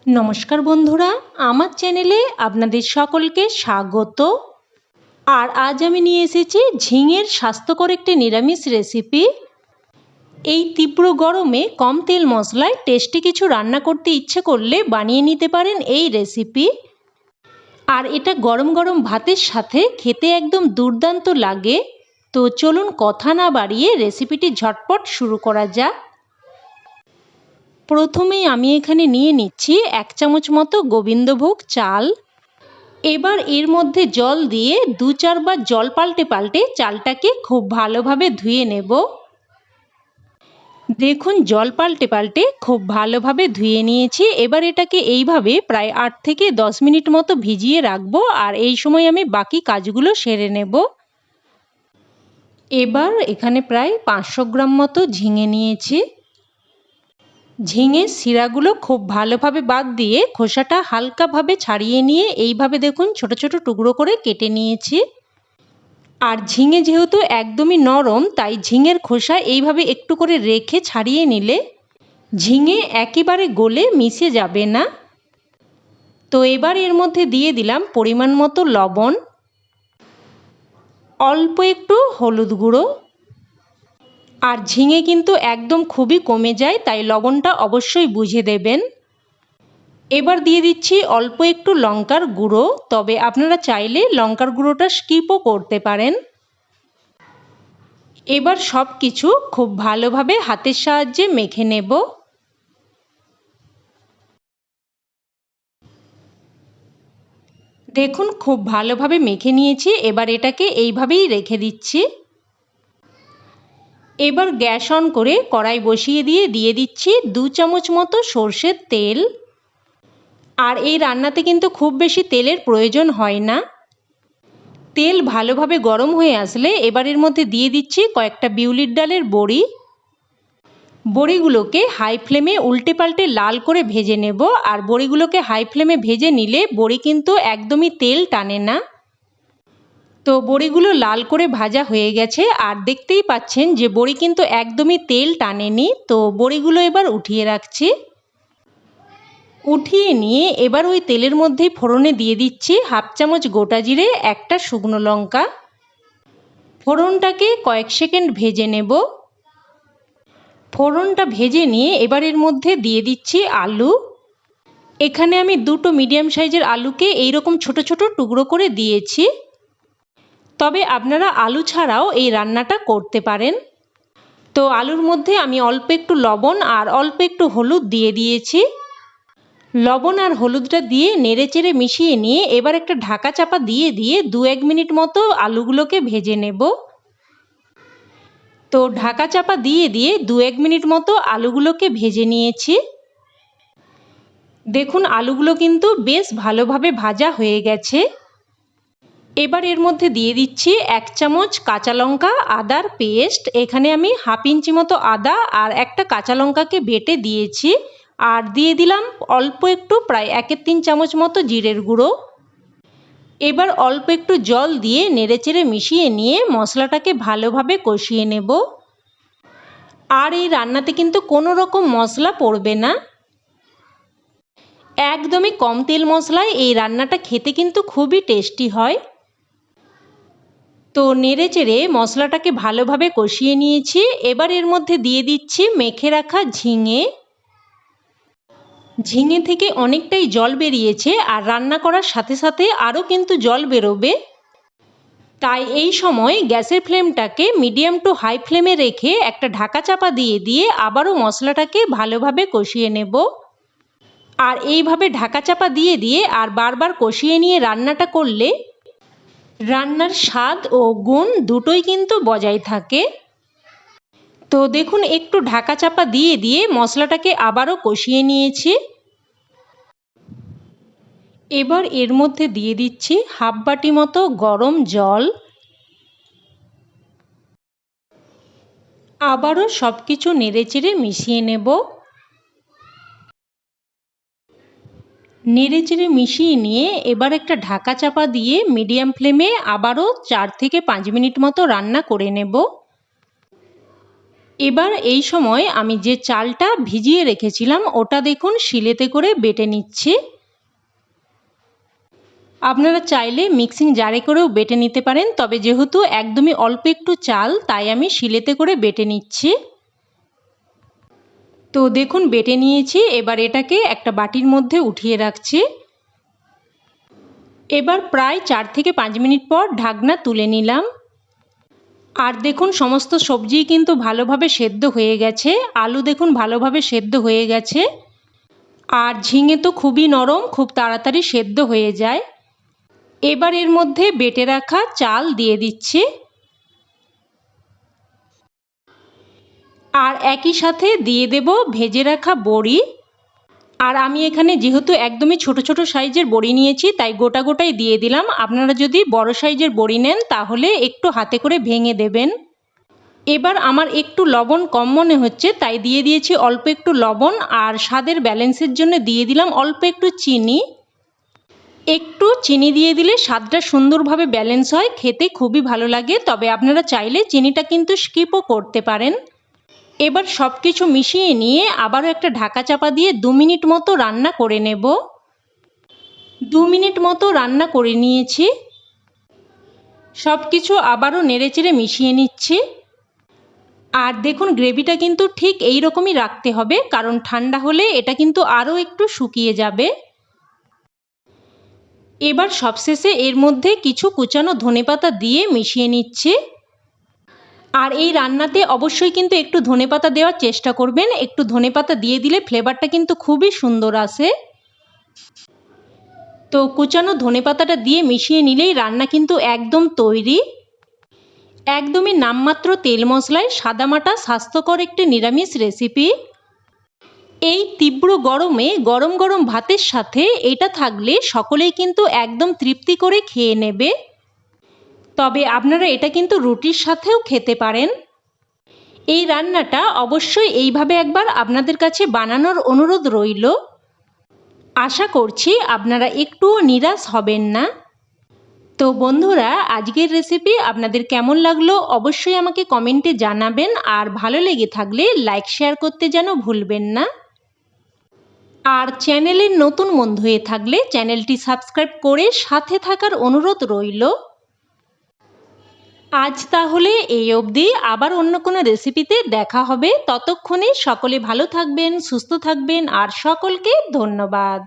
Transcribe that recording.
নমস্কার বন্ধুরা, আমার চ্যানেলে আপনাদের সকলকে স্বাগত। আর আজ আমি নিয়ে এসেছি ঝিঙের স্বাস্থ্যকর একটি নিরামিষ রেসিপি। এই তীব্র গরমে কম তেল মশলায় টেস্টি কিছু রান্না করতে ইচ্ছে করলে বানিয়ে নিতে পারেন এই রেসিপি। আর এটা গরম গরম ভাতের সাথে খেতে একদম দুর্দান্ত লাগে। তো চলুন কথা না বাড়িয়ে রেসিপিটি ঝটপট শুরু করা যাক। প্রথমেই আমি এখানে নিয়ে নিচ্ছি 1 চামচ মতো গোবিন্দভোগ চাল। এবার এর মধ্যে জল দিয়ে 2-4 বার জল পাল্টে পাল্টে চালটাকে খুব ভালোভাবে ধুয়ে নেব। দেখুন জল পাল্টে পাল্টে খুব ভালোভাবে ধুয়ে নিয়েছি। এবার এটাকে এইভাবে প্রায় 8 থেকে 10 মিনিট মতো ভিজিয়ে রাখবো, আর এই সময় আমি বাকি কাজগুলো সেরে নেব। এবার এখানে প্রায় 500 গ্রাম মতো ঝিঙে নিয়েছি। ঝিঙের শিরাগুলো খুব ভালোভাবে বাদ দিয়ে খোসাটা হালকাভাবে ছাড়িয়ে নিয়ে এইভাবে দেখুন ছোট ছোট টুকরো করে কেটে নিয়েছি। আর ঝিঙে যেহেতু একদমই নরম, তাই ঝিঙের খোসা এইভাবে একটু করে রেখে ছাড়িয়ে নিলে ঝিঙে একেবারে গলে মিশে যাবে না। তো এবার এর মধ্যে দিয়ে দিলাম পরিমাণ মতো লবণ, অল্প একটু হলুদ গুঁড়ো। আর ঝিঙে কিন্তু একদম খুবই কমে যায়, তাই লবণটা অবশ্যই বুঝে দেবেন। এবার দিয়ে দিচ্ছি অল্প একটু লঙ্কার গুঁড়ো, তবে আপনারা চাইলে লঙ্কার গুঁড়োটা স্কিপও করতে পারেন। এবার সব কিছু খুব ভালোভাবে হাতের সাহায্যে মেখে নেব। দেখুন খুব ভালোভাবে মেখে নিয়েছি। এবার এটাকে এইভাবেই রেখে দিচ্ছি। এবার গ্যাস অন করে কড়াই বসিয়ে দিয়ে দিচ্ছি 2 চামচ মতো সর্ষের তেল। আর এই রান্নাতে কিন্তু খুব বেশি তেলের প্রয়োজন হয় না। তেল ভালোভাবে গরম হয়ে আসলে এবার এর মধ্যে দিয়ে দিচ্ছি কয়েকটা বিউলির ডালের বড়ি। বড়িগুলোকে হাই ফ্লেমে উল্টে পাল্টে লাল করে ভেজে নেব। আর বড়িগুলোকে হাই ফ্লেমে ভেজে নিলে বড়ি কিন্তু একদমই তেল টানে না। তো বড়িগুলো লাল করে ভাজা হয়ে গেছে, আর দেখতেই পাচ্ছেন যে বড়ি কিন্তু একদমই তেল টানেনি। তো বড়িগুলো এবার উঠিয়ে রাখছি। উঠিয়ে নিয়ে এবার ওই তেলের মধ্যেই ফোড়নে দিয়ে দিচ্ছি 1/2 চামচ গোটা জিরে, একটা শুকনো লঙ্কা। ফোড়নটাকে কয়েক সেকেন্ড ভেজে নেব। ফোড়নটা ভেজে নিয়ে এবার এর মধ্যে দিয়ে দিচ্ছি আলু। এখানে আমি 2টো মিডিয়াম সাইজের আলুকে এইরকম ছোট ছোট টুকরো করে দিয়েছি। তবে আপনারা আলু ছাড়াও এই রান্নাটা করতে পারেন। তো আলুর মধ্যে আমি অল্প একটু লবণ আর অল্প একটু হলুদ দিয়ে দিয়েছি। লবণ আর হলুদটা দিয়ে নেড়েচেড়ে মিশিয়ে নিয়ে এবার একটা ঢাকা চাপা দিয়ে 2-1 মিনিট মতো আলুগুলোকে ভেজে নেব। তো ঢাকা চাপা দিয়ে 2-1 মিনিট মতো আলুগুলোকে ভেজে নিয়েছি। দেখুন আলুগুলো কিন্তু বেশ ভালোভাবে ভাজা হয়ে গেছে। এবার এর মধ্যে দিয়ে দিচ্ছি 1 চামচ কাঁচা লঙ্কা আদার পেস্ট। এখানে আমি 1/2 ইঞ্চি মতো আদা আর একটা কাঁচা লঙ্কাকে বেটে দিয়েছি। আর দিয়ে দিলাম অল্প একটু প্রায় 1-3 চামচ মতো জিরের গুঁড়ো। এবার অল্প একটু জল দিয়ে নেড়েচেড়ে মিশিয়ে নিয়ে মশলাটাকে ভালোভাবে কষিয়ে নেব। আর এই রান্নাতে কিন্তু কোনো রকম মশলা পড়বে না। একদমই কম তেল মশলায় এই রান্নাটা খেতে কিন্তু খুবই টেস্টি হয়। তো নেড়েচেড়ে মশলাটাকে ভালোভাবে কষিয়ে নিয়েছি। এবার এর মধ্যে দিয়ে দিচ্ছি মেখে রাখা ঝিঙে। ঝিঙে থেকে অনেকটাই জল বেরিয়েছে, আর রান্না করার সাথে সাথে আরও কিন্তু জল বেরোবে। তাই এই সময় গ্যাসের ফ্লেমটাকে মিডিয়াম টু হাই ফ্লেমে রেখে একটা ঢাকা চাপা দিয়ে আবারও মশলাটাকে ভালোভাবে কষিয়ে নেব। আর এইভাবে ঢাকা চাপা দিয়ে আর বারবার কষিয়ে নিয়ে রান্নাটা করলে রান্নার স্বাদ ও গুণ দুটোই কিন্তু বজায় থাকে। তো দেখুন একটু ঢাকা চাপা দিয়ে মশলাটাকে আবারও কষিয়ে নিয়েছি। এবার এর মধ্যে দিয়ে দিচ্ছি 1/2 বাটি মতো গরম জল। আবারও সব কিছু নেড়েচেড়ে মিশিয়ে নেব। নেড়েচেড়ে মিশিয়ে নিয়ে এবার একটা ঢাকা চাপা দিয়ে মিডিয়াম ফ্লেমে আবারও 4 থেকে 5 মিনিট মতো রান্না করে নেব। এবার এই সময় আমি যে চালটা ভিজিয়ে রেখেছিলাম ওটা দেখুন শিলেতে করে বেটে নিচ্ছি। আপনারা চাইলে মিক্সিং জারে করেও বেটে নিতে পারেন, তবে যেহেতু একদমই অল্প একটু চাল তাই আমি শিলেতে করে বেটে নিচ্ছি। তো দেখুন বেটে নিয়েছি, এবার এটাকে একটা বাটির মধ্যে উঠিয়ে রাখছি। এবার প্রায় 4 থেকে 5 মিনিট পর ঢাকনা তুলে নিলাম। আর দেখুন সমস্ত সবজি কিন্তু ভালোভাবে সেদ্ধ হয়ে গেছে, আলু দেখুন ভালোভাবে সেদ্ধ হয়ে গেছে, আর ঝিঙে তো খুবই নরম, খুব তাড়াতাড়ি সেদ্ধ হয়ে যায়। এবার এর মধ্যে বেটে রাখা চাল দিয়ে দিচ্ছি, আর একই সাথে দিয়ে দেব ভেজে রাখা বড়ি। আর আমি এখানে যেহেতু একদমই ছোট ছোট সাইজের বড়ি নিয়েছি তাই গোটা গোটাই দিয়ে দিলাম। আপনারা যদি বড় সাইজের বড়ি নেন তাহলে একটু হাতে করে ভেঙে দেবেন। এবার আমার একটু লবণ কম মনে হচ্ছে তাই দিয়ে দিয়েছি অল্প একটু লবণ, আর স্বাদের ব্যালেন্সের জন্য দিয়ে দিলাম অল্প একটু চিনি। একটু চিনি দিয়ে দিলে স্বাদটা সুন্দরভাবে ব্যালেন্স হয়, খেতে খুবই ভালো লাগে, তবে আপনারা চাইলে চিনিটা কিন্তু স্কিপও করতে পারেন। এবার সব কিছু মিশিয়ে নিয়ে আবারও একটা ঢাকা চাপা দিয়ে 2 মিনিট মতো রান্না করে নেব। 2 মিনিট মতো রান্না করে নিয়েছি, সব কিছু আবারও নেড়েচেড়ে মিশিয়ে নিচ্ছি। আর দেখুন গ্রেভিটা কিন্তু ঠিক এই রকমই রাখতে হবে, কারণ ঠান্ডা হলে এটা কিন্তু আরও একটু শুকিয়ে যাবে। এবার সবশেষে এর মধ্যে কিছু কুচানো ধনেপাতা দিয়ে মিশিয়ে নিচ্ছি। আর এই রান্নাতে অবশ্যই কিন্তু একটু ধনেপাতা দেওয়ার চেষ্টা করবেন, একটু ধনেপাতা দিয়ে দিলে ফ্লেভারটা কিন্তু খুবই সুন্দর আসে। তো কুচানো ধনেপাতাটা দিয়ে মিশিয়ে নিলেই রান্না কিন্তু একদম তৈরি। একদমই নামমাত্র তেল মশলায় সাদামাটা স্বাস্থ্যকর একটি নিরামিষ রেসিপি। এই তীব্র গরমে গরম গরম ভাতের সাথে এটা থাকলে সকলেই কিন্তু একদম তৃপ্তি করে খেয়ে নেবে। তবে আপনারা এটা কিন্তু রুটির সাথেও খেতে পারেন। এই রান্নাটা অবশ্যই এইভাবে একবার আপনাদের কাছে বানানোর অনুরোধ রইল। আশা করছি আপনারা একটুও নিরাশ হবেন না। তো বন্ধুরা, আজকের রেসিপি আপনাদের কেমন লাগলো অবশ্যই আমাকে কমেন্টে জানাবেন, আর ভালো লেগে থাকলে লাইক শেয়ার করতে যেন ভুলবেন না। আর চ্যানেলের নতুন বন্ধু হয়ে থাকলে চ্যানেলটি সাবস্ক্রাইব করে সাথে থাকার অনুরোধ রইল। আজ তাহলে এই অবধি, আবার অন্য কোনো রেসিপিতে দেখা হবে। ততক্ষণে সকলে ভালো থাকবেন, সুস্থ থাকবেন, আর সকলকে ধন্যবাদ।